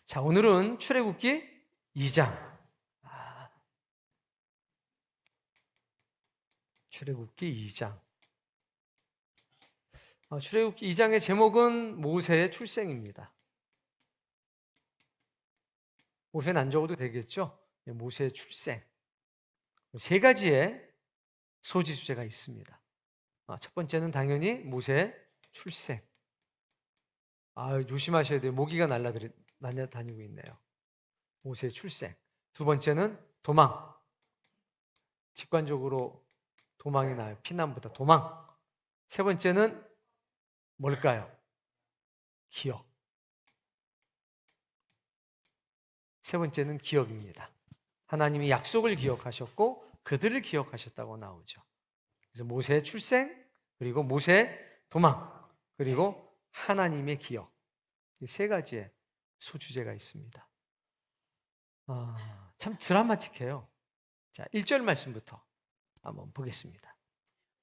자, 오늘은 출애굽기 2장. 출애굽기 2장. 출애굽기 2장의 제목은 모세의 출생입니다. 모세는 안 적어도 되겠죠? 모세의 출생. 세 가지의 소지 주제가 있습니다. 첫 번째는 당연히 모세의 출생. 조심하셔야 돼요. 모기가 날아다니고 있네요. 모세의 출생. 두 번째는 도망. 직관적으로 도망이 나요. 피난보다 도망. 세 번째는 뭘까요? 기억. 세 번째는 기억입니다. 하나님이 약속을 기억하셨고 그들을 기억하셨다고 나오죠. 그래서 모세의 출생, 그리고 모세의 도망, 그리고 하나님의 기억. 이 세 가지의 소주제가 있습니다. 참 드라마틱해요. 자, 1절 말씀부터 한번 보겠습니다.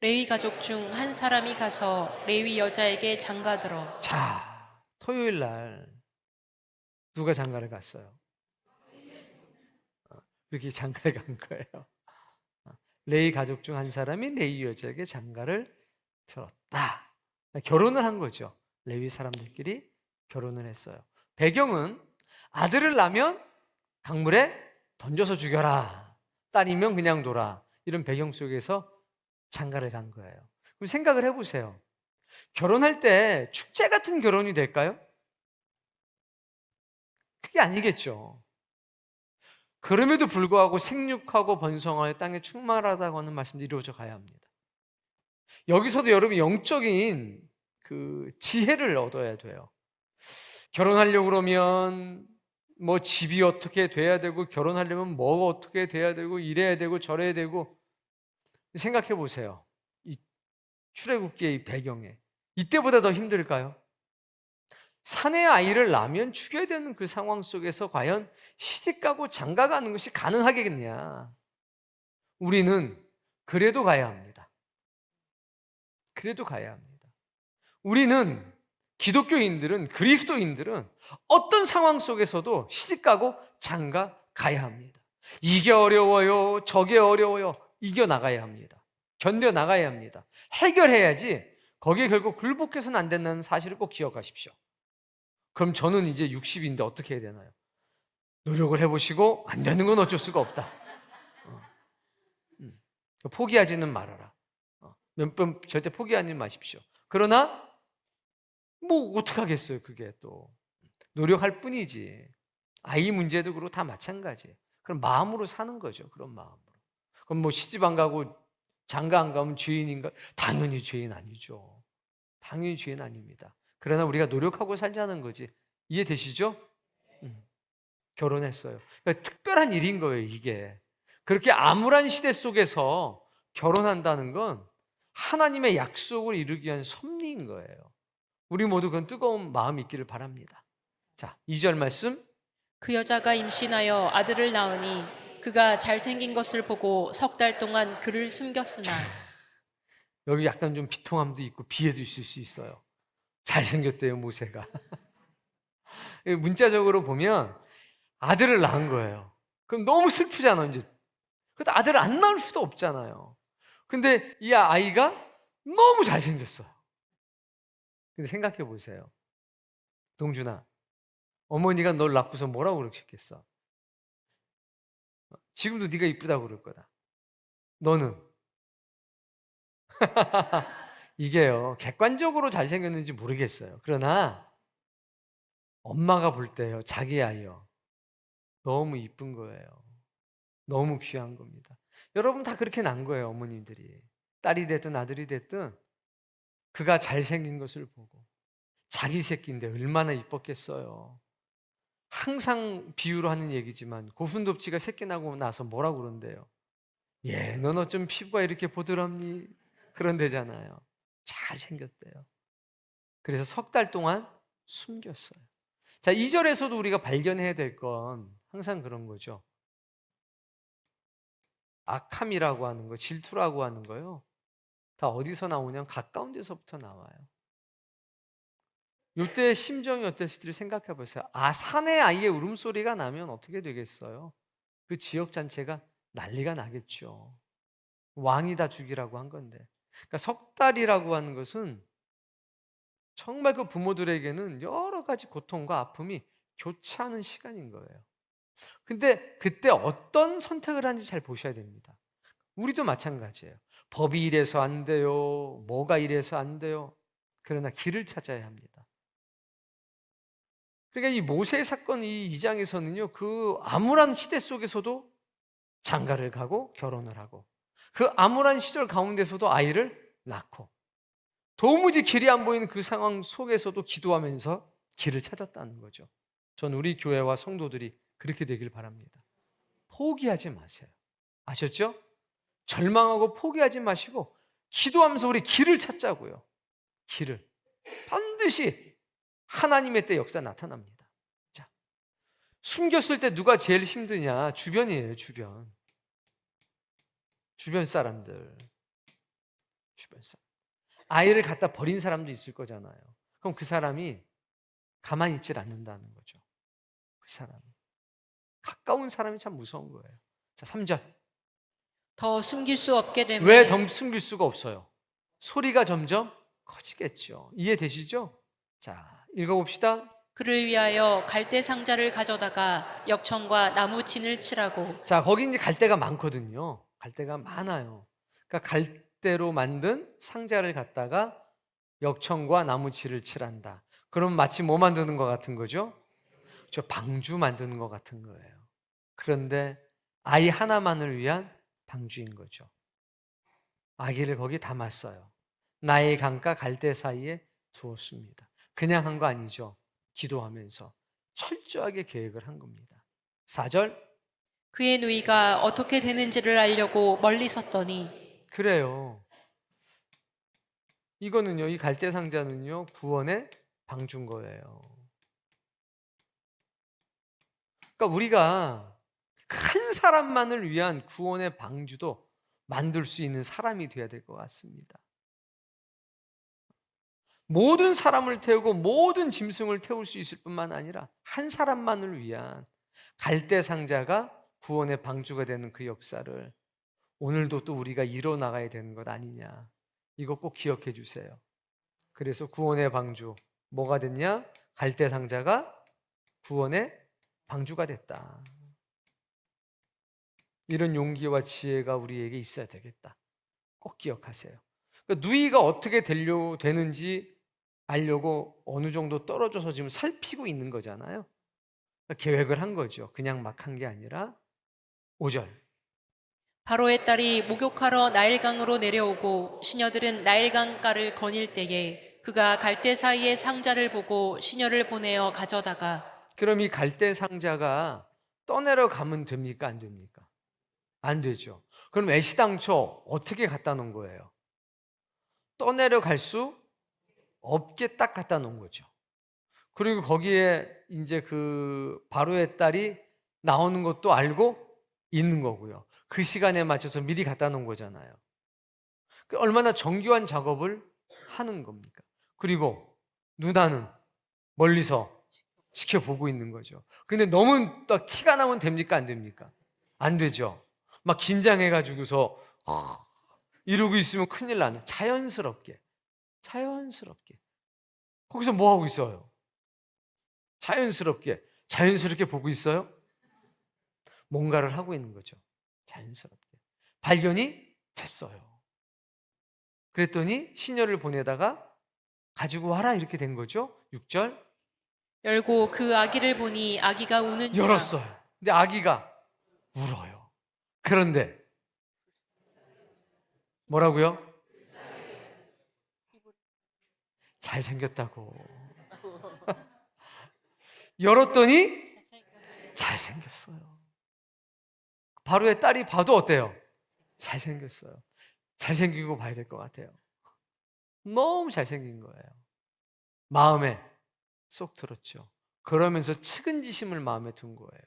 레위 가족 중 한 사람이 가서 레위 여자에게 장가들어. 자, 토요일 날 누가 장가를 갔어요? 그렇게 장가를 간 거예요. 레위 가족 중 한 사람이 레위 여자에게 장가를 들었다. 결혼을 한 거죠. 레위 사람들끼리 결혼을 했어요. 배경은 아들을 낳으면 강물에 던져서 죽여라. 딸이면 그냥 둬라. 이런 배경 속에서 장가를 간 거예요. 그럼 생각을 해보세요. 결혼할 때 축제 같은 결혼이 될까요? 그게 아니겠죠. 그럼에도 불구하고 생육하고 번성하여 땅에 충만하다고 하는 말씀도 이루어져 가야 합니다. 여기서도 여러분 영적인 그 지혜를 얻어야 돼요. 결혼하려고 그러면 뭐 집이 어떻게 돼야 되고, 결혼하려면 뭐가 어떻게 돼야 되고, 이래야 되고 저래야 되고. 생각해 보세요. 이 출애굽기의 이 배경에 이때보다 더 힘들까요? 사내 아이를 낳으면 죽여야 되는 그 상황 속에서 과연 시집가고 장가가는 것이 가능하겠냐? 우리는 그래도 가야 합니다. 그래도 가야 합니다. 우리는 기독교인들은, 그리스도인들은 어떤 상황 속에서도 시집가고 장가 가야 합니다. 이게 어려워요, 저게 어려워요. 이겨나가야 합니다. 견뎌나가야 합니다. 해결해야지 거기에 결국 굴복해서는 안 된다는 사실을 꼭 기억하십시오. 그럼 저는 이제 60인데 어떻게 해야 되나요? 노력을 해보시고 안 되는 건 어쩔 수가 없다. 포기하지는 말아라. 몇 번 절대 포기하지 마십시오. 그러나 뭐 어떡하겠어요. 그게 또 노력할 뿐이지. 아이 문제도 그렇고 다 마찬가지예요. 그럼 마음으로 사는 거죠. 그런 마음으로. 그럼 뭐 시집 안 가고 장가 안 가면 죄인인가? 당연히 죄인 아니죠. 당연히 죄인 아닙니다. 그러나 우리가 노력하고 살자는 거지. 이해되시죠? 결혼했어요. 그러니까 특별한 일인 거예요, 이게. 그렇게 암울한 시대 속에서 결혼한다는 건 하나님의 약속을 이루기 위한 섭리인 거예요. 우리 모두 그건 뜨거운 마음이 있기를 바랍니다. 자, 2절 말씀. 그 여자가 임신하여 아들을 낳으니 그가 잘생긴 것을 보고 석 달 동안 그를 숨겼으나. 여기 약간 좀 비통함도 있고 비애도 있을 수 있어요. 잘생겼대요, 모세가. 문자적으로 보면 아들을 낳은 거예요. 그럼 너무 슬프잖아, 이제. 그래도 아들을 안 낳을 수도 없잖아요. 근데 이 아이가 너무 잘생겼어요. 근데 생각해 보세요. 동준아, 어머니가 널 낳고서 뭐라고 그러셨겠어? 지금도 네가 이쁘다고 그럴 거다. 너는? 이게요, 객관적으로 잘생겼는지 모르겠어요. 그러나 엄마가 볼 때요, 자기 아이요, 너무 이쁜 거예요. 너무 귀한 겁니다. 여러분 다 그렇게 난 거예요, 어머님들이. 딸이 됐든 아들이 됐든 그가 잘생긴 것을 보고, 자기 새끼인데 얼마나 이뻤겠어요. 항상 비유로 하는 얘기지만 고슴도치가 새끼 나고 나서 뭐라고 그런대요? 넌 어쩜 피부가 이렇게 보드랍니? 그런데잖아요. 잘생겼대요. 그래서 석 달 동안 숨겼어요. 자, 2절에서도 우리가 발견해야 될 건 항상 그런 거죠. 악함이라고 하는 거, 질투라고 하는 거요, 다 어디서 나오냐면 가까운 데서부터 나와요. 이때 심정이 어땠을지를 생각해 보세요. 사내 아이의 울음소리가 나면 어떻게 되겠어요? 그 지역 잔치가 난리가 나겠죠. 왕이 다 죽이라고 한 건데. 그러니까 석 달이라고 하는 것은 정말 그 부모들에게는 여러 가지 고통과 아픔이 교차하는 시간인 거예요. 근데 그때 어떤 선택을 하는지 잘 보셔야 됩니다. 우리도 마찬가지예요. 법이 이래서 안 돼요. 뭐가 이래서 안 돼요. 그러나 길을 찾아야 합니다. 그러니까 이 모세 사건 이 2장에서는요, 그 암울한 시대 속에서도 장가를 가고 결혼을 하고, 그 암울한 시절 가운데서도 아이를 낳고, 도무지 길이 안 보이는 그 상황 속에서도 기도하면서 길을 찾았다는 거죠. 전 우리 교회와 성도들이 그렇게 되길 바랍니다. 포기하지 마세요. 아셨죠? 절망하고 포기하지 마시고 기도하면서 우리 길을 찾자고요. 길을. 반드시 하나님의 때 역사 나타납니다. 자, 숨겼을 때 누가 제일 힘드냐? 주변이에요, 주변. 주변 사람들. 주변 사람. 아이를 갖다 버린 사람도 있을 거잖아요. 그럼 그 사람이 가만히 있질 않는다는 거죠. 그 사람이. 가까운 사람이 참 무서운 거예요. 자, 3절. 더 숨길 수 없게 되면 왜 더 숨길 수가 없어요? 소리가 점점 커지겠죠. 이해되시죠? 자, 읽어봅시다. 그를 위하여 갈대 상자를 가져다가 역청과 나무 진을 칠하고. 자, 거기 이제 갈대가 많거든요. 갈대가 많아요. 그러니까 갈대로 만든 상자를 갖다가 역청과 나무칠을 칠한다. 그럼 마치 뭐 만드는 것 같은 거죠? 저 방주 만드는 것 같은 거예요. 그런데 아이 하나만을 위한 방주인 거죠. 아기를 거기 담았어요. 나의 강가 갈대 사이에 두었습니다. 그냥 한 거 아니죠. 기도하면서 철저하게 계획을 한 겁니다. 4절. 그의 누이가 어떻게 되는지를 알려고 멀리 섰더니. 그래요. 이거는요, 이 갈대 상자는요, 구원의 방주인 거예요. 그러니까 우리가 큰 사람만을 위한 구원의 방주도 만들 수 있는 사람이 되어야 될 것 같습니다. 모든 사람을 태우고 모든 짐승을 태울 수 있을 뿐만 아니라 한 사람만을 위한 갈대 상자가 구원의 방주가 되는 그 역사를 오늘도 또 우리가 이뤄 나가야 되는 것 아니냐. 이거 꼭 기억해 주세요. 그래서 구원의 방주 뭐가 됐냐? 갈대 상자가 구원의 방주가 됐다. 이런 용기와 지혜가 우리에게 있어야 되겠다. 꼭 기억하세요. 그러니까 누이가 어떻게 되는지 알려고 어느 정도 떨어져서 지금 살피고 있는 거잖아요. 그러니까 계획을 한 거죠. 그냥 막 한 게 아니라. 5절. 바로의 딸이 목욕하러 나일강으로 내려오고 시녀들은 나일강가를 거닐 때에 그가 갈대 사이의 상자를 보고 시녀를 보내어 가져다가. 그럼 이 갈대 상자가 떠내려 가면 됩니까? 안 됩니까? 안 되죠. 그럼 애시당초 어떻게 갖다 놓은 거예요? 떠내려 갈 수 없게 딱 갖다 놓은 거죠. 그리고 거기에 이제 그 바로의 딸이 나오는 것도 알고 있는 거고요. 그 시간에 맞춰서 미리 갖다 놓은 거잖아요. 얼마나 정교한 작업을 하는 겁니까? 그리고 누나는 멀리서 지켜보고 있는 거죠. 근데 너무 딱 티가 나면 됩니까? 안 됩니까? 안 되죠. 막 긴장해가지고서 이러고 있으면 큰일 나는. 자연스럽게 거기서 뭐 하고 있어요? 자연스럽게 보고 있어요? 뭔가를 하고 있는 거죠. 자연스럽게 발견이 됐어요. 그랬더니 시녀를 보내다가 가지고 와라 이렇게 된 거죠. 6절. 열고 그 아기를 보니 아기가 우는지라. 열었어요. 근데 아기가 울어요. 그런데 뭐라고요? 잘생겼다고. 열었더니 잘생겼어요. 바로의 딸이 봐도 어때요? 잘생겼어요. 잘생기고 봐야 될 것 같아요. 너무 잘생긴 거예요. 마음에 쏙 들었죠. 그러면서 측은지심을 마음에 둔 거예요.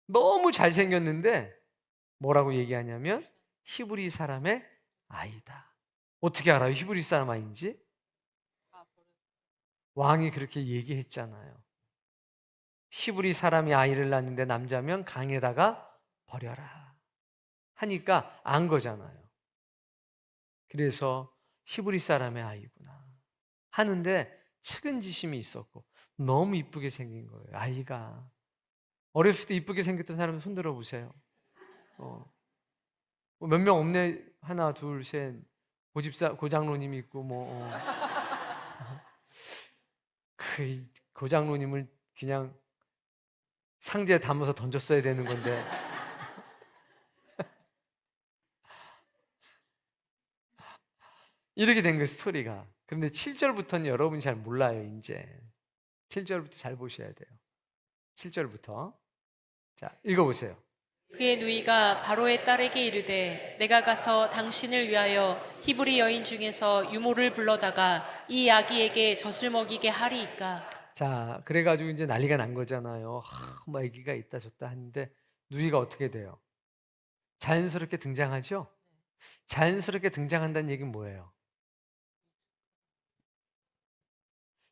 너무 잘생겼는데 뭐라고 얘기하냐면 히브리 사람의 아이다. 어떻게 알아요? 히브리 사람 아이인지? 왕이 그렇게 얘기했잖아요. 히브리 사람이 아이를 낳는데 남자면 강에다가 버려라 하니까 안 거잖아요. 그래서 히브리 사람의 아이구나 하는데 측은지심이 있었고 너무 이쁘게 생긴 거예요. 아이가 어렸을 때 이쁘게 생겼던 사람 손 들어 보세요. 몇 명 없네. 하나 둘 셋 고장로님 있고 그 고장로님을 그냥 상자에 담아서 던졌어야 되는 건데 이렇게 된 거예요, 스토리가. 그런데 7절부터는 여러분이 잘 몰라요. 이제 7절부터 잘 보셔야 돼요. 7절부터 자 읽어보세요. 그의 누이가 바로의 딸에게 이르되 내가 가서 당신을 위하여 히브리 여인 중에서 유모를 불러다가 이 아기에게 젖을 먹이게 하리이까. 자 그래가지고 이제 난리가 난 거잖아요. 뭐 아기가 있다 줬다 하는데 누이가 어떻게 돼요? 자연스럽게 등장하죠? 자연스럽게 등장한다는 얘기는 뭐예요?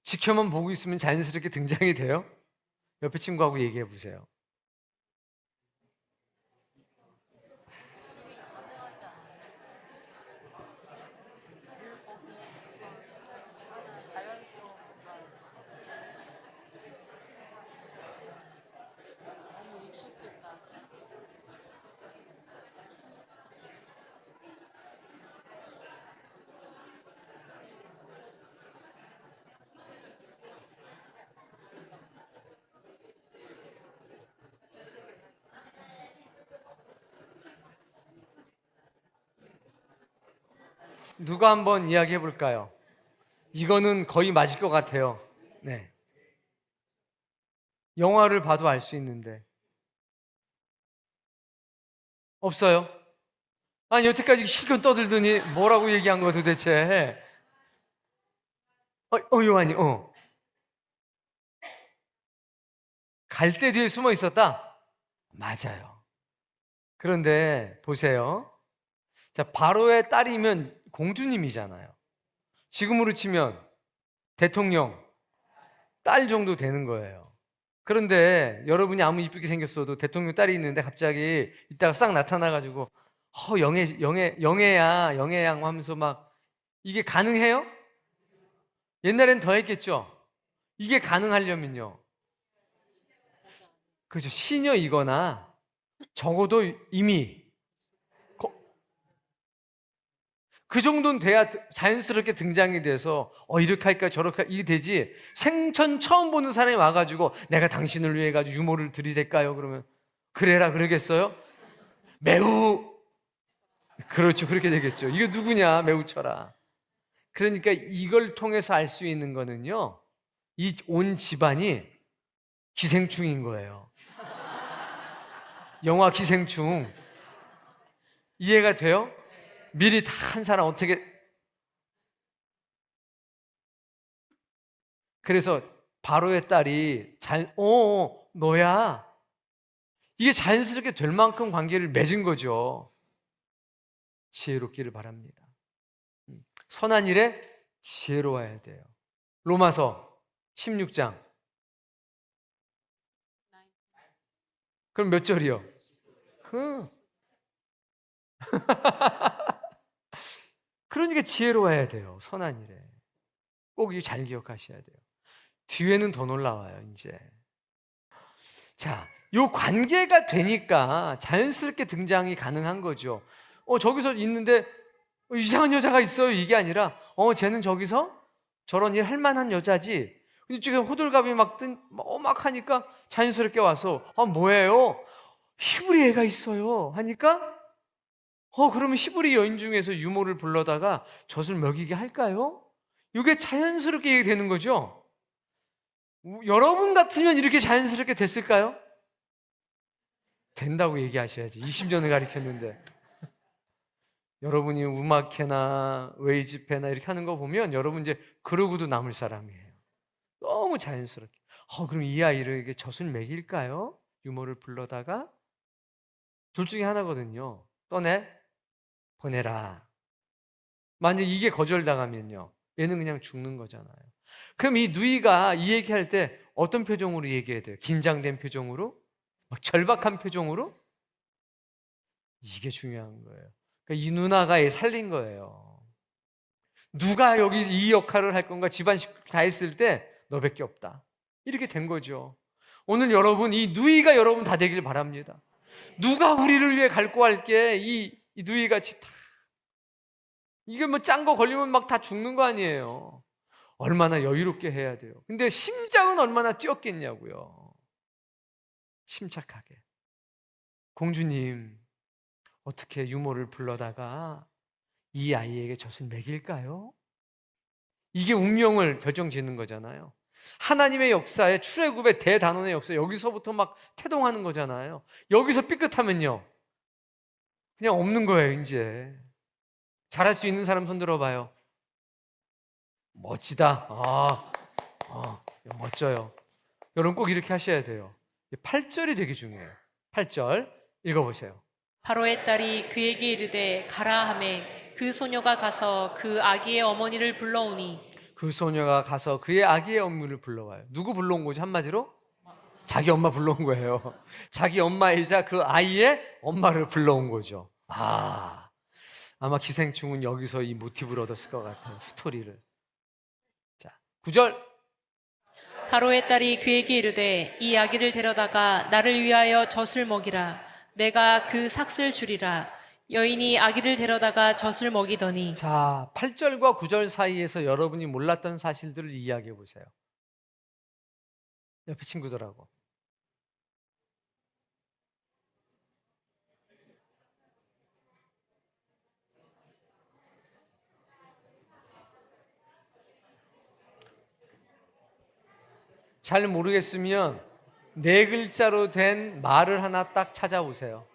지켜만 보고 있으면 자연스럽게 등장이 돼요? 옆에 친구하고 얘기해 보세요. 누가 한번 이야기해 볼까요? 이거는 거의 맞을 것 같아요. 네. 영화를 봐도 알 수 있는데 없어요? 아니 여태까지 실컷 떠들더니 뭐라고 얘기한 거 도대체? 요한이 갈대 뒤에 숨어 있었다? 맞아요. 그런데 보세요. 자, 바로의 딸이면 공주님이잖아요. 지금으로 치면 대통령 딸 정도 되는 거예요. 그런데 여러분이 아무 이쁘게 생겼어도 대통령 딸이 있는데 갑자기 이따가 싹 나타나가지고 영애양 하면서 막 이게 가능해요? 옛날엔 더 했겠죠? 이게 가능하려면요. 그죠. 시녀이거나 적어도 이미 그 정도는 돼야 자연스럽게 등장이 돼서 이렇게 할까 저렇게 이게 되지. 생전 처음 보는 사람이 와가지고 내가 당신을 위해 가지고 유모를 들이댈까요? 그러면 그래라 그러겠어요? 매우 그렇죠. 그렇게 되겠죠. 이거 누구냐? 매우 쳐라. 그러니까 이걸 통해서 알 수 있는 거는요. 이 온 집안이 기생충인 거예요. 영화 기생충. 이해가 돼요? 미리 다 한 사람 어떻게 그래서 바로의 딸이 너야. 이게 자연스럽게 될 만큼 관계를 맺은 거죠. 지혜롭기를 바랍니다. 선한 일에 지혜로워야 돼요. 로마서 16장. 그럼 몇 절이요? 그러니까 지혜로워야 돼요. 선한 일에. 꼭 이 잘 기억하셔야 돼요. 뒤에는 더 놀라워요, 이제. 자, 요 관계가 되니까 자연스럽게 등장이 가능한 거죠. 저기서 있는데 이상한 여자가 있어요. 이게 아니라 쟤는 저기서 저런 일 할 만한 여자지. 이쪽에 호들갑이 막 하니까 자연스럽게 와서 뭐예요? 히브리 애가 있어요. 하니까 그러면 히브리 여인 중에서 유모를 불러다가 젖을 먹이게 할까요? 이게 자연스럽게 되는 거죠. 여러분 같으면 이렇게 자연스럽게 됐을까요? 된다고 얘기하셔야지. 20년을 가르쳤는데. 여러분이 음악회나 웨이집회나 이렇게 하는 거 보면 여러분 이제 그러고도 남을 사람이에요. 너무 자연스럽게. 그럼 이 아이를 젖을 먹일까요? 유모를 불러다가 둘 중에 하나거든요. 보내라. 만약 이게 거절당하면요, 얘는 그냥 죽는 거잖아요. 그럼 이 누이가 이 얘기할 때 어떤 표정으로 얘기해야 돼요? 긴장된 표정으로? 막 절박한 표정으로? 이게 중요한 거예요. 그러니까 이 누나가 살린 거예요. 누가 여기 이 역할을 할 건가? 집안 식구 다 했을 때 너밖에 없다. 이렇게 된 거죠. 오늘 여러분, 이 누이가 여러분 다 되길 바랍니다. 누가 우리를 위해 갈고 할게? 이 누이같이 다. 이게 뭐 짠 거 걸리면 막 다 죽는 거 아니에요. 얼마나 여유롭게 해야 돼요. 근데 심장은 얼마나 뛰었겠냐고요. 침착하게. 공주님, 어떻게 유모를 불러다가 이 아이에게 젖을 먹일까요? 이게 운명을 결정짓는 거잖아요. 하나님의 역사에 출애굽의 대단원의 역사, 여기서부터 막 태동하는 거잖아요. 여기서 삐끗하면요, 그냥 없는 거예요. 이제 잘할 수 있는 사람 손 들어봐요. 멋지다. 멋져요. 여러분 꼭 이렇게 하셔야 돼요. 8절이 되게 중요해요. 8절 읽어보세요. 바로의 딸이 그에게 이르되 가라 하매 그 소녀가 가서 그 아기의 어머니를 불러오니 그 소녀가 가서 그의 아기의 어머니를 불러와요. 누구 불러온 거지? 한마디로? 자기 엄마 불러온 거예요. 자기 엄마이자 그 아이의 엄마를 불러온 거죠. 아마 기생충은 여기서 이 모티브를 얻었을 것 같아요. 스토리를. 자, 9절. 바로의 딸이 그에게 이르되 이 아기를 데려다가 나를 위하여 젖을 먹이라 내가 그 삭슬 주리라 여인이 아기를 데려다가 젖을 먹이더니 자, 8절과 9절 사이에서 여러분이 몰랐던 사실들을 이야기해 보세요. 옆에 친구들하고. 잘 모르겠으면 네 글자로 된 말을 하나 딱 찾아보세요.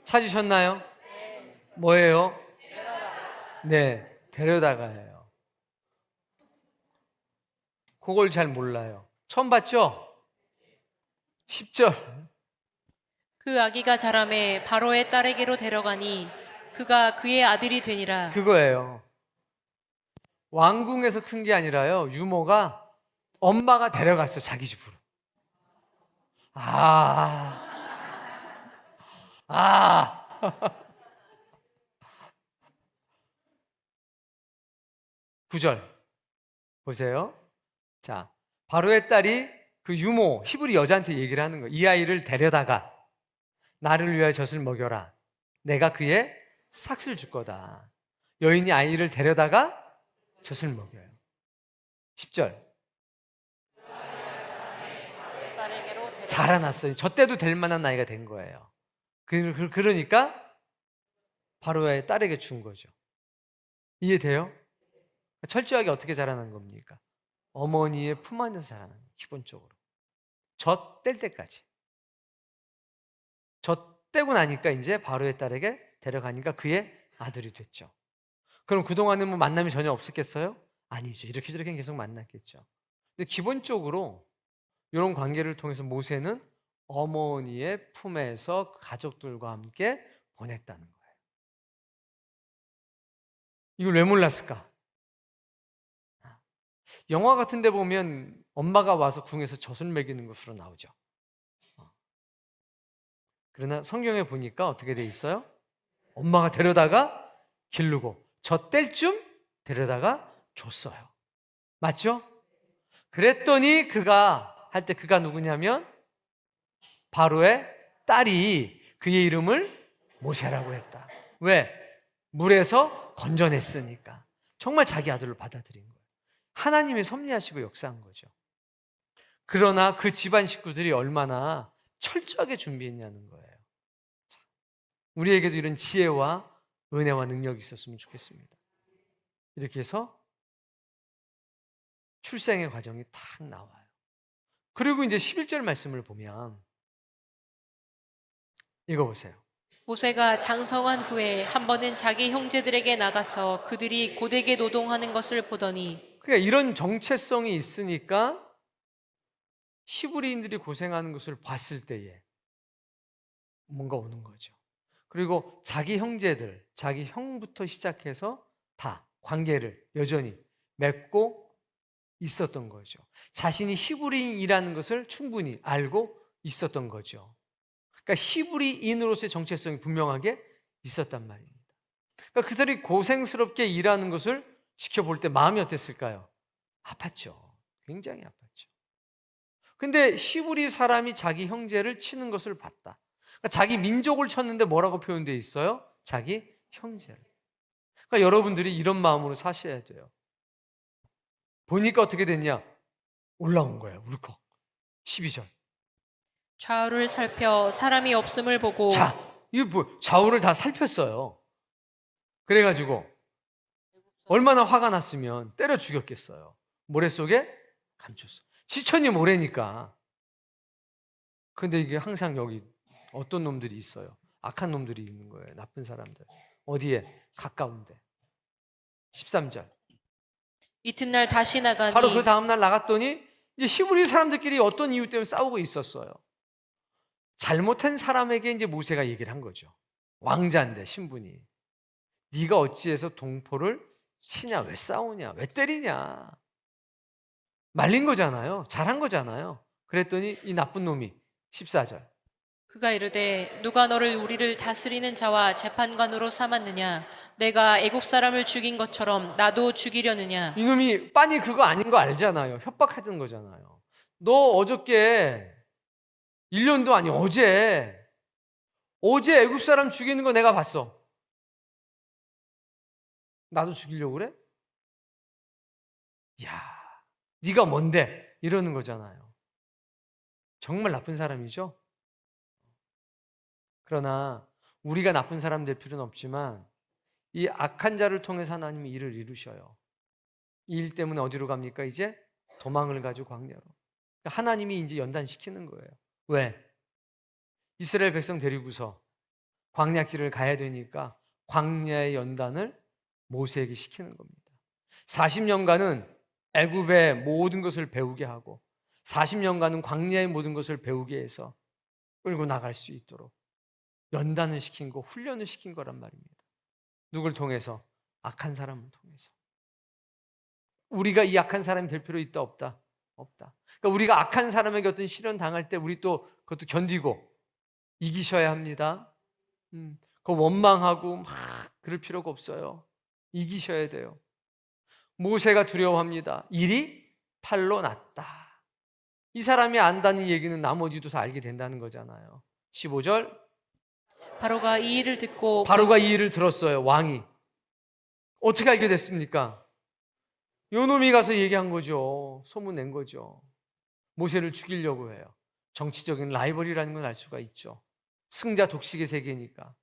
찾으셨나요? 뭐예요? 네, 데려다가예요. 그걸 잘 몰라요. 처음 봤죠? 10절. 그 아기가 자라매 바로의 딸에게로 데려가니 그가 그의 아들이 되니라 그거예요. 왕궁에서 큰 게 아니라요. 유모가 엄마가 데려갔어, 자기 집으로. 아. 9절. 보세요. 자, 바로의 딸이 그 유모, 히브리 여자한테 얘기를 하는 거예요. 이 아이를 데려다가 나를 위하여 젖을 먹여라. 내가 그의 삭슬 줄 거다. 여인이 아이를 데려다가 젖을 먹여요. 10절. 자라났어요. 저 때도 될 만한 나이가 된 거예요. 그러니까 바로의 딸에게 준 거죠. 이해돼요? 철저하게 어떻게 자라난 겁니까? 어머니의 품 안에서 자라는 거예요. 기본적으로. 젖 뗄 때까지. 젖 떼고 나니까 이제 바로의 딸에게 데려가니까 그의 아들이 됐죠. 그럼 그동안은 뭐 만남이 전혀 없었겠어요? 아니죠. 이렇게 저렇게 계속 만났겠죠. 근데 기본적으로 이런 관계를 통해서 모세는 어머니의 품에서 가족들과 함께 보냈다는 거예요. 이걸 왜 몰랐을까? 영화 같은 데 보면 엄마가 와서 궁에서 젖을 먹이는 것으로 나오죠. 그러나 성경에 보니까 어떻게 돼 있어요? 엄마가 데려다가 기르고 젖 뗄 쯤 데려다가 줬어요. 맞죠? 그랬더니 그가 할 때 그가 누구냐면 바로의 딸이 그의 이름을 모세라고 했다. 왜? 물에서 건져냈으니까. 정말 자기 아들로 받아들인 거예요. 하나님이 섭리하시고 역사한 거죠. 그러나 그 집안 식구들이 얼마나 철저하게 준비했냐는 거예요. 우리에게도 이런 지혜와 은혜와 능력이 있었으면 좋겠습니다. 이렇게 해서 출생의 과정이 탁 나와요. 그리고 이제 11절 말씀을 보면 읽어보세요. 모세가 장성한 후에 한 번은 자기 형제들에게 나가서 그들이 고되게 노동하는 것을 보더니 그러니까 이런 정체성이 있으니까 히브리인들이 고생하는 것을 봤을 때에 뭔가 오는 거죠. 그리고 자기 형제들, 자기 형부터 시작해서 다 관계를 여전히 맺고 있었던 거죠. 자신이 히브리인이라는 것을 충분히 알고 있었던 거죠. 그러니까 히브리인으로서의 정체성이 분명하게 있었단 말입니다. 그러니까 그들이 고생스럽게 일하는 것을 지켜볼 때 마음이 어땠을까요? 아팠죠. 굉장히 아팠죠. 근데 히브리 사람이 자기 형제를 치는 것을 봤다. 그러니까 자기 민족을 쳤는데 뭐라고 표현되어 있어요? 자기 형제를. 그러니까 여러분들이 이런 마음으로 사셔야 돼요. 보니까 어떻게 됐냐? 올라온 거예요. 울컥. 12절. 좌우를 살펴 사람이 없음을 보고 자, 이거 뭐 좌우를 다 살폈어요. 그래가지고 얼마나 화가 났으면 때려 죽였겠어요. 모래 속에 감췄어. 지천이 모래니까. 근데 이게 항상 여기 어떤 놈들이 있어요. 악한 놈들이 있는 거예요. 나쁜 사람들. 어디에? 가까운데. 13절. 이튿날 다시 나가니 바로 그 다음날 나갔더니 이제 히브리 사람들끼리 어떤 이유 때문에 싸우고 있었어요. 잘못한 사람에게 이제 모세가 얘기를 한 거죠. 왕자인데 신분이. 네가 어찌해서 동포를 치냐? 왜 싸우냐? 왜 때리냐? 말린 거잖아요. 잘한 거잖아요. 그랬더니 이 나쁜 놈이 14절. 그가 이르되 누가 너를 우리를 다스리는 자와 재판관으로 삼았느냐? 내가 애국 사람을 죽인 것처럼 나도 죽이려느냐? 이놈이 빤히 그거 아닌 거 알잖아요. 협박하던 거잖아요. 너 어저께 1년도 아니 어제 애국 사람 죽이는 거 내가 봤어. 나도 죽이려고 그래? 야, 네가 뭔데? 이러는 거잖아요. 정말 나쁜 사람이죠? 그러나 우리가 나쁜 사람 될 필요는 없지만 이 악한 자를 통해서 하나님이 일을 이루셔요. 이 일 때문에 어디로 갑니까? 이제 도망을 가지고 광야로. 하나님이 이제 연단시키는 거예요. 왜? 이스라엘 백성 데리고서 광야길을 가야 되니까 광야의 연단을 모세에게 시키는 겁니다. 40년간은 애굽의 모든 것을 배우게 하고 40년간은 광야의 모든 것을 배우게 해서 끌고 나갈 수 있도록 연단을 시킨 거, 훈련을 시킨 거란 말입니다. 누굴 통해서? 악한 사람을 통해서. 우리가 이 악한 사람이 될 필요 있다 없다? 없다. 그러니까 우리가 악한 사람에게 어떤 시련 당할 때 우리 또 그것도 견디고 이기셔야 합니다. 그 원망하고 막 그럴 필요가 없어요. 이기셔야 돼요. 모세가 두려워합니다. 일이 팔로 났다. 이 사람이 안다는 얘기는 나머지도 다 알게 된다는 거잖아요. 15절. 바로가 이 일을 듣고 바로가 이 일을 들었어요. 왕이. 어떻게 알게 됐습니까? 요놈이 가서 얘기한 거죠. 소문낸 거죠. 모세를 죽이려고 해요. 정치적인 라이벌이라는 걸 알 수가 있죠. 승자 독식의 세계니까.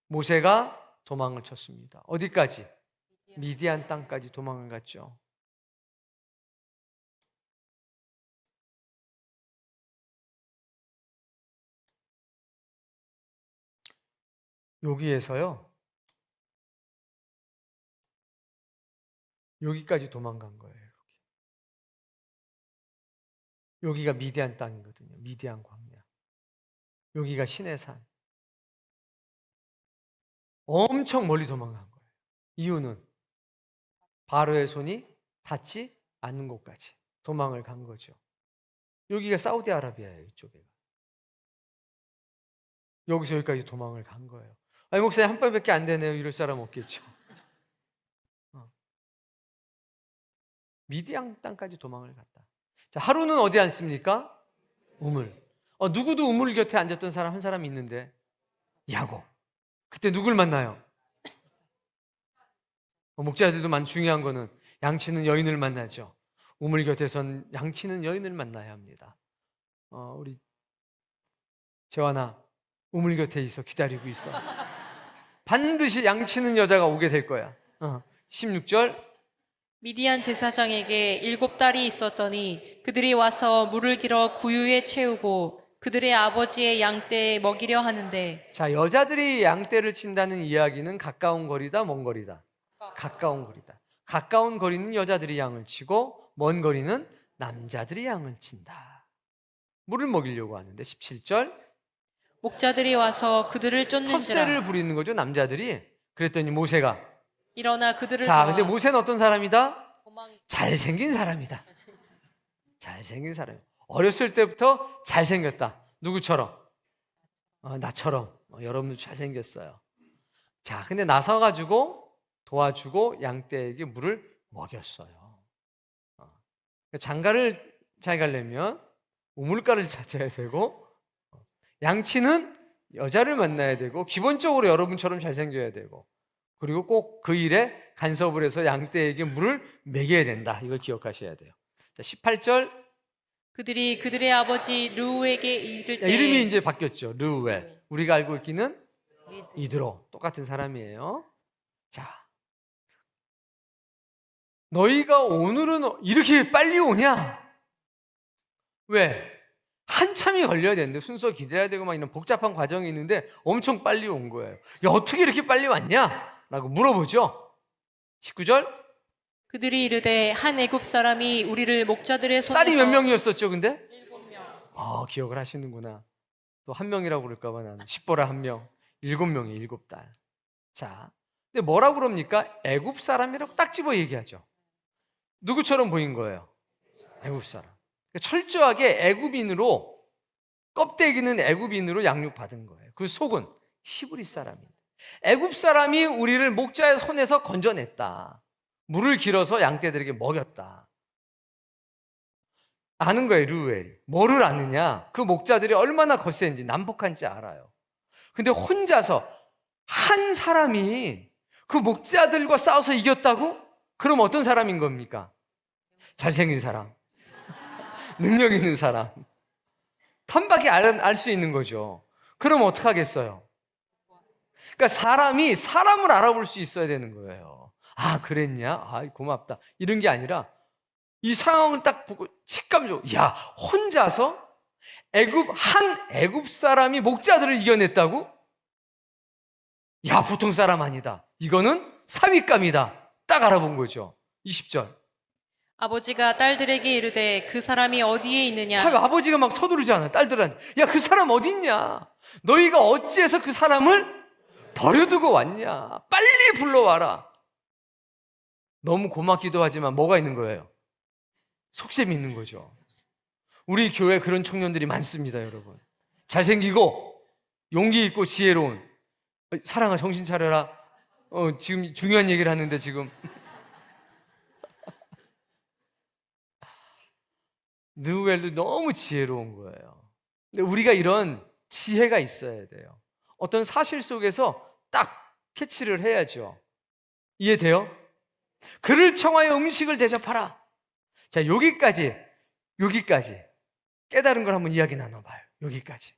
모세가 도망을 쳤습니다. 어디까지? 미디안 땅까지 도망을 갔죠. 여기에서요. 여기까지 도망간 거예요. 여기가 미디안 땅이거든요. 미디안 광야. 여기가 시내산. 엄청 멀리 도망간 거예요. 이유는 바로의 손이 닿지 않는 곳까지 도망을 간 거죠. 여기가 사우디아라비아예요. 이쪽에. 여기서 여기까지 도망을 간 거예요. 아니 목사님 한 번밖에 안 되네요. 이럴 사람 없겠죠. 미디안 땅까지 도망을 갔다. 자, 하루는 어디 앉습니까? 우물. 누구도 우물 곁에 앉았던 사람 한 사람이 있는데 야곱. 그때 누굴 만나요? 목자들도 중요한 거는 양치는 여인을 만나죠. 우물 곁에선 양치는 여인을 만나야 합니다. 우리 재환아 우물 곁에 있어. 기다리고 있어. 반드시 양치는 여자가 오게 될 거야. 16절. 미디안 제사장에게 7 딸이 있었더니 그들이 와서 물을 길어 구유에 채우고 그들의 아버지의 양떼에 먹이려 하는데 자, 여자들이 양떼를 친다는 이야기는 가까운 거리다, 먼 거리다? 가까운 거리다. 가까운 거리는 여자들이 양을 치고 먼 거리는 남자들이 양을 친다. 물을 먹이려고 하는데 17절 목자들이 와서 그들을 쫓는지라. 텃세를 부리는 거죠, 남자들이. 그랬더니 모세가 일어나 그들을 자, 보아 근데 모세는 어떤 사람이다? 도망- 잘생긴 사람이다. 잘생긴 사람. 어렸을 때부터 잘생겼다. 누구처럼? 나처럼. 여러분도 잘생겼어요. 자, 근데 나서가지고 도와주고 양떼에게 물을 먹였어요. 장가를 잘 가려면 우물가를 찾아야 되고, 양치는 여자를 만나야 되고, 기본적으로 여러분처럼 잘생겨야 되고, 그리고 꼭 그 일에 간섭을 해서 양떼에게 물을 먹여야 된다. 이걸 기억하셔야 돼요. 자, 18절. 그들이 그들의 아버지 르우에게 이를 때 이름이 이제 바뀌었죠. 르우엘. 우리가 알고 있기는 이드로. 똑같은 사람이에요. 자, 너희가 오늘은 이렇게 빨리 오냐? 왜? 한참이 걸려야 되는데 순서 기다려야 되고 막 이런 복잡한 과정이 있는데 엄청 빨리 온 거예요. 야, 어떻게 이렇게 빨리 왔냐? 라고 물어보죠. 19절. 그들이 이르되 한 애굽 사람이 우리를 목자들의 손에서 딸이 몇 명이었었죠, 근데? 7명. 기억을 하시는구나. 또 한 명이라고 그럴까봐 나는. 10보라 한 명. 7명이 7딸. 자, 근데 뭐라고 그럽니까? 애굽 사람이라고 딱 집어 얘기하죠. 누구처럼 보인 거예요? 애굽 사람. 철저하게 애굽인으로, 껍데기는 애굽인으로 양육받은 거예요. 그 속은 히브리 사람입니다. 애굽 사람이 우리를 목자의 손에서 건져냈다. 물을 길어서 양떼들에게 먹였다. 아는 거예요, 르우엘이. 뭐를 아느냐? 그 목자들이 얼마나 거센지, 난폭한지 알아요. 근데 혼자서 한 사람이 그 목자들과 싸워서 이겼다고? 그럼 어떤 사람인 겁니까? 잘생긴 사람, 능력 있는 사람, 탐밖에 알 수 있는 거죠. 그럼 어떡하겠어요? 그러니까 사람이 사람을 알아볼 수 있어야 되는 거예요. 아, 그랬냐? 아, 고맙다. 이런 게 아니라 이 상황을 딱 보고 직감적으로, 야, 혼자서 한 애굽 사람이 목자들을 이겨냈다고? 야, 보통 사람 아니다. 이거는 사윗감이다. 딱 알아본 거죠. 20절. 아버지가 딸들에게 이르되 그 사람이 어디에 있느냐. 아버지가 막 서두르잖아, 딸들한테. 야, 그 사람 어디 있냐? 너희가 어찌해서 그 사람을 버려두고 왔냐? 빨리 불러와라. 너무 고맙기도 하지만 뭐가 있는 거예요? 속셈이 있는 거죠. 우리 교회 그런 청년들이 많습니다, 여러분. 잘생기고 용기 있고 지혜로운. 사랑아, 정신 차려라. 지금 중요한 얘기를 하는데 지금. 느우엘도 너무 지혜로운 거예요. 근데 우리가 이런 지혜가 있어야 돼요. 어떤 사실 속에서 딱 캐치를 해야죠. 이해돼요? 그를 청하여 음식을 대접하라. 자, 여기까지 깨달은 걸 한번 이야기 나눠봐요. 여기까지.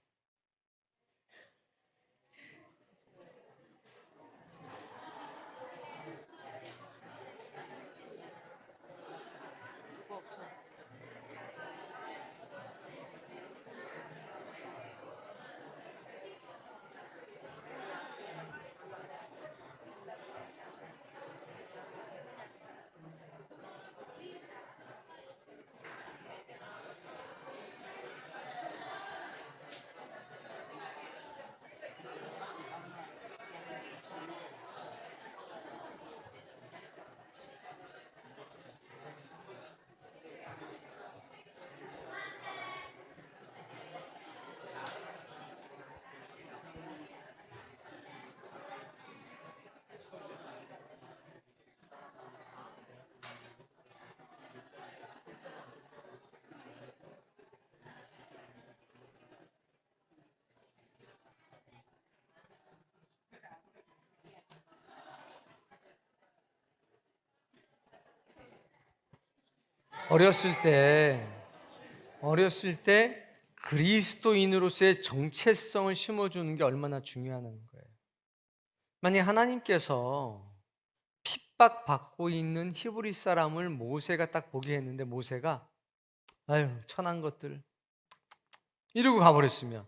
어렸을 때 그리스도인으로서의 정체성을 심어주는 게 얼마나 중요하다는 거예요. 만약 하나님께서 핍박받고 있는 히브리 사람을 모세가 딱 보게 했는데 모세가 아유, 천한 것들, 이러고 가버렸으면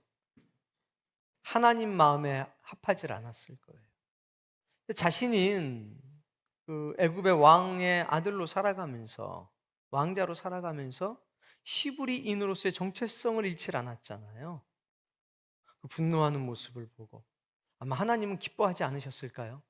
하나님 마음에 합하질 않았을 거예요. 자신인 그 애굽의 왕의 아들로 살아가면서, 왕자로 살아가면서 히브리인으로서의 정체성을 잃지 않았잖아요. 그 분노하는 모습을 보고 아마 하나님은 기뻐하지 않으셨을까요?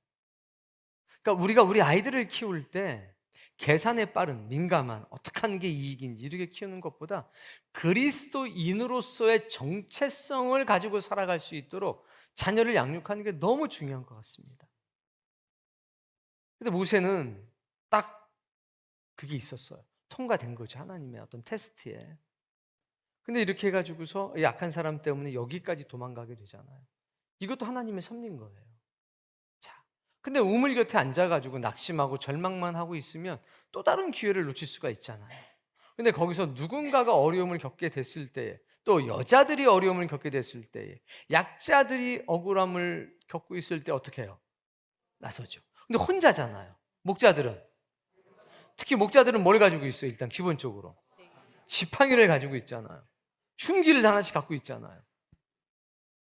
그러니까 우리가 우리 아이들을 키울 때 계산에 빠른, 민감한, 어떻게 하는 게 이익인지 이렇게 키우는 것보다 그리스도인으로서의 정체성을 가지고 살아갈 수 있도록 자녀를 양육하는 게 너무 중요한 것 같습니다. 근데 모세는 딱 그게 있었어요. 통과된 거죠. 하나님의 어떤 테스트에. 근데 이렇게 해가지고서 약한 사람 때문에 여기까지 도망가게 되잖아요. 이것도 하나님의 섭리인 거예요. 자, 근데 우물 곁에 앉아가지고 낙심하고 절망만 하고 있으면 또 다른 기회를 놓칠 수가 있잖아요. 근데 거기서 누군가가 어려움을 겪게 됐을 때에, 또 여자들이 어려움을 겪게 됐을 때에, 약자들이 억울함을 겪고 있을 때 어떻게 해요? 나서죠. 근데 혼자잖아요. 목자들은, 특히 목자들은 뭘 가지고 있어요? 일단 기본적으로 지팡이를 가지고 있잖아요. 흉기를 하나씩 갖고 있잖아요.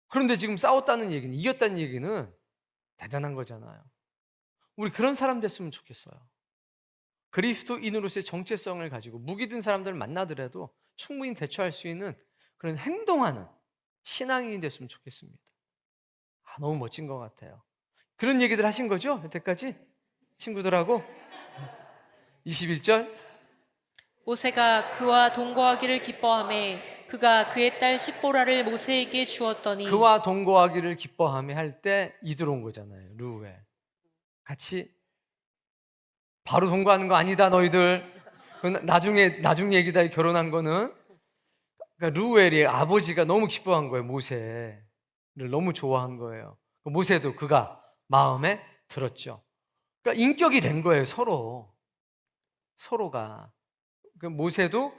그런데 지금 싸웠다는 얘기는, 이겼다는 얘기는 대단한 거잖아요. 우리 그런 사람 됐으면 좋겠어요. 그리스도인으로서의 정체성을 가지고 무기 든 사람들을 만나더라도 충분히 대처할 수 있는 그런 행동하는 신앙인이 됐으면 좋겠습니다. 너무 멋진 것 같아요. 그런 얘기들 하신 거죠? 여태까지? 친구들하고? 21절. 모세가 그와 동거하기를 기뻐하매 그가 그의 딸 십보라를 모세에게 주었더니 그와 동거하기를 기뻐하며 할 때 이 들어온 거잖아요. 루에. 같이 바로 동거하는 거 아니다 너희들. 그건 나중 얘기다. 결혼한 거는. 그러니까 루엘이 아버지가 너무 기뻐한 거예요. 모세를 너무 좋아한 거예요. 모세도 그가 마음에 들었죠. 그러니까 인격이 된 거예요. 서로가. 모세도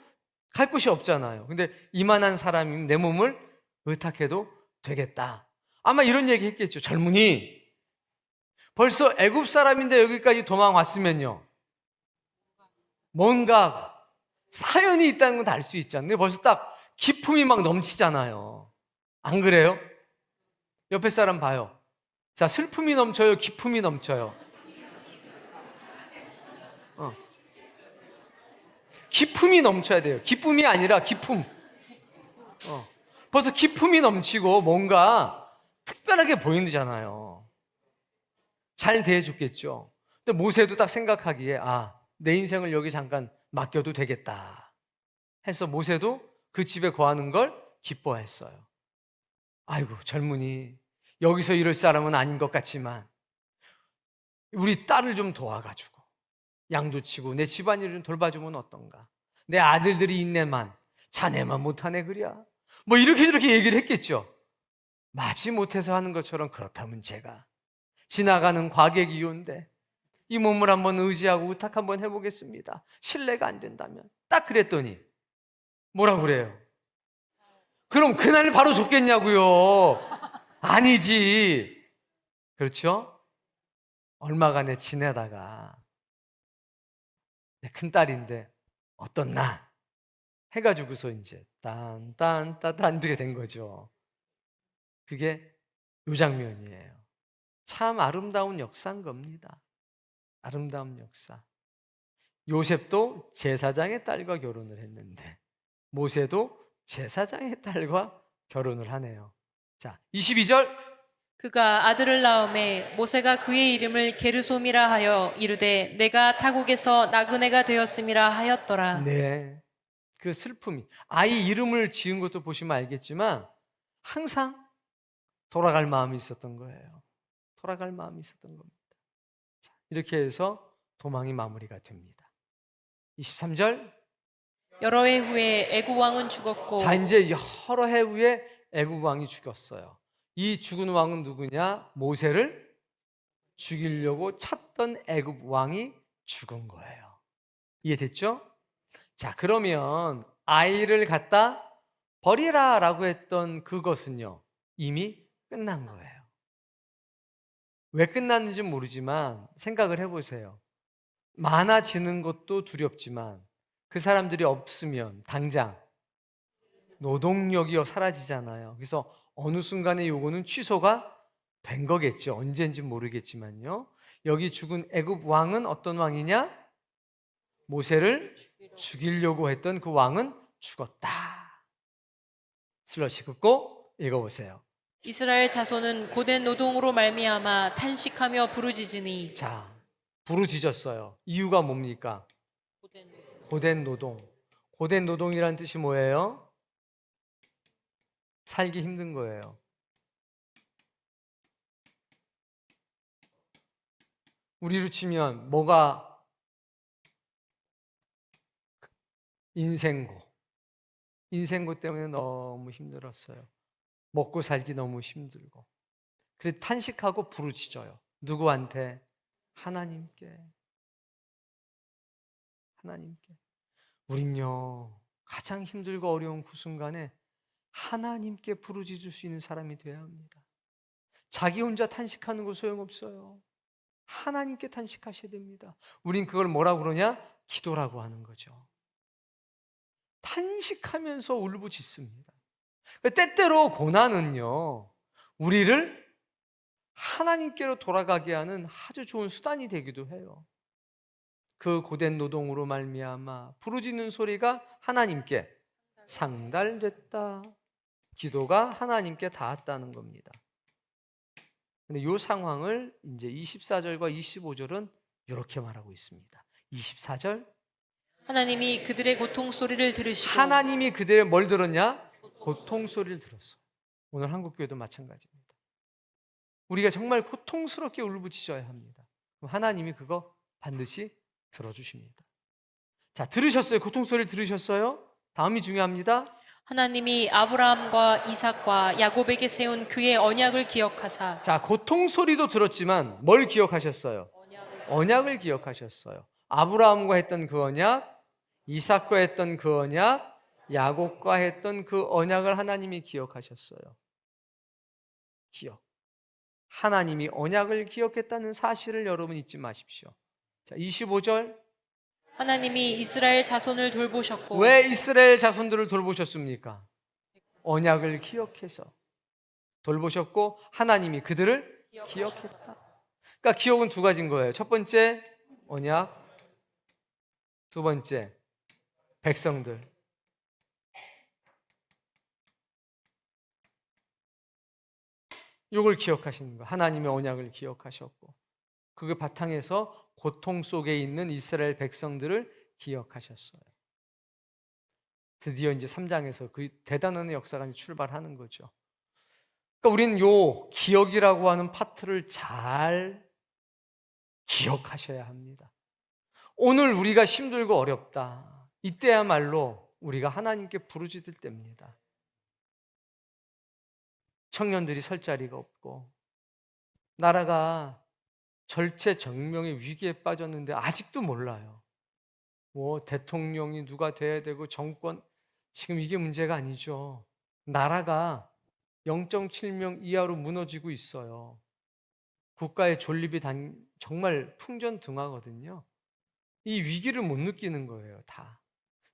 갈 곳이 없잖아요. 근데 이만한 사람이면 내 몸을 의탁해도 되겠다. 아마 이런 얘기 했겠죠. 젊은이, 벌써 애굽 사람인데 여기까지 도망 왔으면요, 뭔가 사연이 있다는 건 다 알 수 있잖아요. 벌써 딱 기품이 막 넘치잖아요. 안 그래요? 옆에 사람 봐요. 자, 슬픔이 넘쳐요? 기품이 넘쳐요? 기품이 넘쳐야 돼요. 기쁨이 아니라 기품. 벌써 기품이 넘치고 뭔가 특별하게 보이잖아요. 잘 대해줬겠죠. 근데 모세도 딱 생각하기에 내 인생을 여기 잠깐 맡겨도 되겠다 해서 모세도 그 집에 거하는 걸 기뻐했어요. 아이고, 젊은이, 여기서 이럴 사람은 아닌 것 같지만 우리 딸을 좀 도와가지고 양도 치고 내 집안일을 좀 돌봐주면 어떤가? 내 아들들이 있네만 자네만 못하네 그랴? 뭐 이렇게 저렇게 얘기를 했겠죠. 마지 못해서 하는 것처럼, 그렇다면 제가 지나가는 과객이온데 이 몸을 한번 의지하고 의탁 한번 해보겠습니다. 신뢰가 안 된다면. 딱 그랬더니 뭐라고 그래요? 그럼 그날 바로 줬겠냐고요? 아니지. 그렇죠? 얼마간에 지내다가 내 큰딸인데 어떻나 해가지고서 이제 딴딴따딴 이렇게 된 거죠. 그게 요 장면이에요. 참 아름다운 역사인 겁니다. 아름다운 역사. 요셉도 제사장의 딸과 결혼을 했는데 모세도 제사장의 딸과 결혼을 하네요. 자, 22절. 그가 아들을 낳음에 모세가 그의 이름을 게르솜이라 하여 이르되 내가 타국에서 나그네가 되었음이라 하였더라. 네, 그 슬픔이, 아이 이름을 지은 것도 보시면 알겠지만 항상 돌아갈 마음이 있었던 거예요. 돌아갈 마음이 있었던 겁니다. 자, 이렇게 해서 도망이 마무리가 됩니다. 23절. 여러 해 후에 애굽 왕은 죽었고 자, 이제 여러 해 후에 애굽 왕이 죽었어요. 이 죽은 왕은 누구냐? 모세를 죽이려고 찾던 애굽 왕이 죽은 거예요. 이해됐죠? 자, 그러면 아이를 갖다 버리라라고 했던 그것은요, 이미 끝난 거예요. 왜 끝났는지 모르지만 생각을 해보세요. 많아지는 것도 두렵지만 그 사람들이 없으면 당장 노동력이 사라지잖아요. 그래서 어느 순간에 요거는 취소가 된 거겠죠. 언제인지 모르겠지만요. 여기 죽은 애굽 왕은 어떤 왕이냐? 모세를 죽이려고 했던 그 왕은 죽었다. 슬러시 긋고 읽어보세요. 이스라엘 자손은 고된 노동으로 말미암아 탄식하며 부르짖으니. 자, 부르짖었어요. 이유가 뭡니까? 고된 노동. 고된 노동이란 뜻이 뭐예요? 살기 힘든 거예요. 우리로 치면 뭐가 인생고. 인생고 때문에 너무 힘들었어요. 먹고 살기 너무 힘들고. 그래서 탄식하고 부르짖어요. 누구한테? 하나님께. 하나님께. 우린요, 가장 힘들고 어려운 그 순간에 하나님께 부르짖을 수 있는 사람이 되어야 합니다. 자기 혼자 탄식하는 거 소용없어요. 하나님께 탄식하셔야 됩니다. 우린 그걸 뭐라고 그러냐? 기도라고 하는 거죠. 탄식하면서 울부짖습니다. 때때로 고난은요, 우리를 하나님께로 돌아가게 하는 아주 좋은 수단이 되기도 해요. 그 고된 노동으로 말미암아 부르짖는 소리가 하나님께 상달됐다. 기도가 하나님께 닿았다는 겁니다. 근데 이 상황을 이제 24절과 25절은 이렇게 말하고 있습니다. 24절, 하나님이 그들의 고통 소리를 들으시고. 하나님이 그들의 뭘 들었냐? 고통 소리를 들었어. 오늘 한국교회도 마찬가지입니다. 우리가 정말 고통스럽게 울부짖어야 합니다. 그럼 하나님이 그거 반드시 들어주십니다. 자, 들으셨어요? 고통 소리를 들으셨어요? 다음이 중요합니다. 하나님이 아브라함과 이삭과 야곱에게 세운 그의 언약을 기억하사. 자, 고통 소리도 들었지만 뭘 기억하셨어요? 언약을 기억하셨어요. 아브라함과 했던 그 언약, 이삭과 했던 그 언약, 야곱과 했던 그 언약을 하나님이 기억하셨어요. 기억. 하나님이 언약을 기억했다는 사실을 여러분 잊지 마십시오. 자, 25절. 하나님이 이스라엘 자손을 돌보셨고. 왜 이스라엘 자손들을 돌보셨습니까? 언약을 기억해서 돌보셨고 하나님이 그들을 기억했다. 그러니까 기억은 두 가지인 거예요. 첫 번째 언약, 두 번째 백성들. 이걸 기억하시는 거예요. 하나님의 언약을 기억하셨고 그게 바탕에서 고통 속에 있는 이스라엘 백성들을 기억하셨어요. 드디어 이제 3장에서 그 대단한 역사가 이제 출발하는 거죠. 그러니까 우리는 요 기억이라고 하는 파트를 잘 기억하셔야 합니다. 오늘 우리가 힘들고 어렵다. 이때야말로 우리가 하나님께 부르짖을 때입니다. 청년들이 설 자리가 없고 나라가 절체절명의 위기에 빠졌는데 아직도 몰라요. 뭐 대통령이 누가 돼야 되고 정권, 지금 이게 문제가 아니죠. 나라가 0.7명 이하로 무너지고 있어요. 국가의 존립이 정말 풍전등화거든요. 이 위기를 못 느끼는 거예요, 다.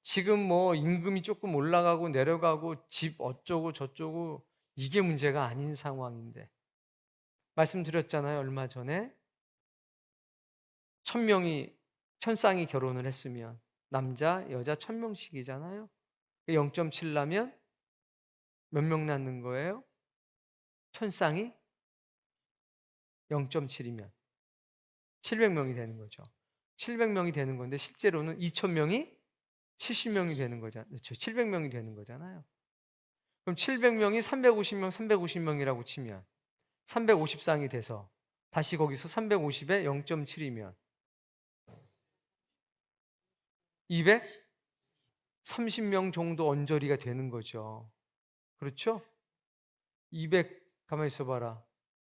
지금 뭐 임금이 조금 올라가고 내려가고 집 어쩌고 저쩌고 이게 문제가 아닌 상황인데 말씀드렸잖아요, 얼마 전에 1000쌍이 결혼을 했으면 남자, 여자 1000명씩이잖아요. 0.7 나면 몇 명 낳는 거예요? 1000쌍이 0.7이면 700명이 되는 거죠. 700명이 되는 건데 실제로는 2000명이 70명이 되는 거잖아요. 700명이 되는 거잖아요. 그럼 700명이 350명, 350명이라고 치면 350쌍이 돼서 다시 거기서 350에 0.7이면 230명 정도 언저리가 되는 거죠. 그렇죠? 가만히 있어봐라.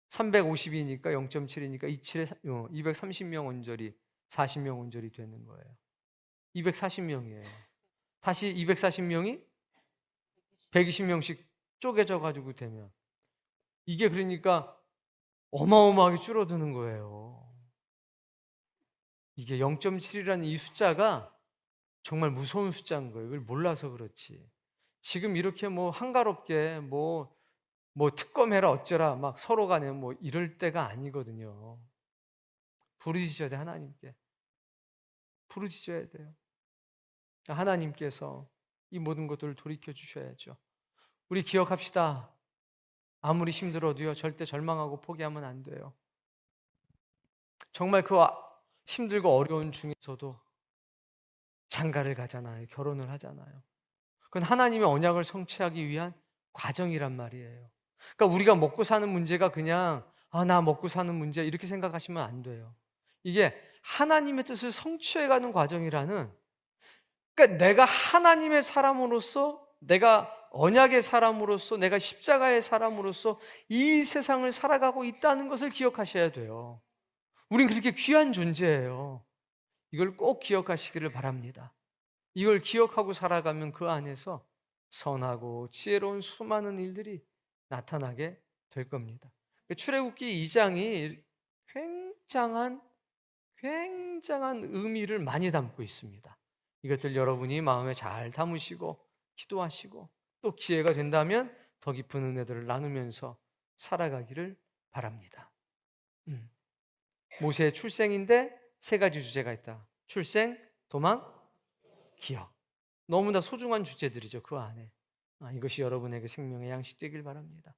350이니까 0.7이니까 230명 언저리, 40명 언저리 되는 거예요. 240명이에요. 다시 240명이 120명씩 쪼개져 가지고 되면 이게 그러니까 어마어마하게 줄어드는 거예요. 이게 0.7이라는 이 숫자가 정말 무서운 숫자인 거예요. 이걸 몰라서 그렇지. 지금 이렇게 뭐 한가롭게 뭐 특검해라 어쩌라 막 서로 간에 뭐 이럴 때가 아니거든요. 부르짖어야 돼, 하나님께. 부르짖어야 돼요. 하나님께서 이 모든 것들을 돌이켜 주셔야죠. 우리 기억합시다. 아무리 힘들어도요, 절대 절망하고 포기하면 안 돼요. 정말 그 힘들고 어려운 중에서도 장가를 가잖아요. 결혼을 하잖아요. 그건 하나님의 언약을 성취하기 위한 과정이란 말이에요. 그러니까 우리가 먹고 사는 문제가 그냥 나 먹고 사는 문제 이렇게 생각하시면 안 돼요. 이게 하나님의 뜻을 성취해가는 과정이라는, 그러니까 내가 하나님의 사람으로서, 내가 언약의 사람으로서, 내가 십자가의 사람으로서 이 세상을 살아가고 있다는 것을 기억하셔야 돼요. 우린 그렇게 귀한 존재예요. 이걸 꼭 기억하시기를 바랍니다. 이걸 기억하고 살아가면 그 안에서 선하고 지혜로운 수많은 일들이 나타나게 될 겁니다. 출애굽기 2장이 굉장한 의미를 많이 담고 있습니다. 이것들 여러분이 마음에 잘 담으시고 기도하시고 또 기회가 된다면 더 깊은 은혜들을 나누면서 살아가기를 바랍니다. 모세의 출생인데 세 가지 주제가 있다. 출생, 도망, 기억. 너무나 소중한 주제들이죠, 그 안에. 이것이 여러분에게 생명의 양식 되길 바랍니다.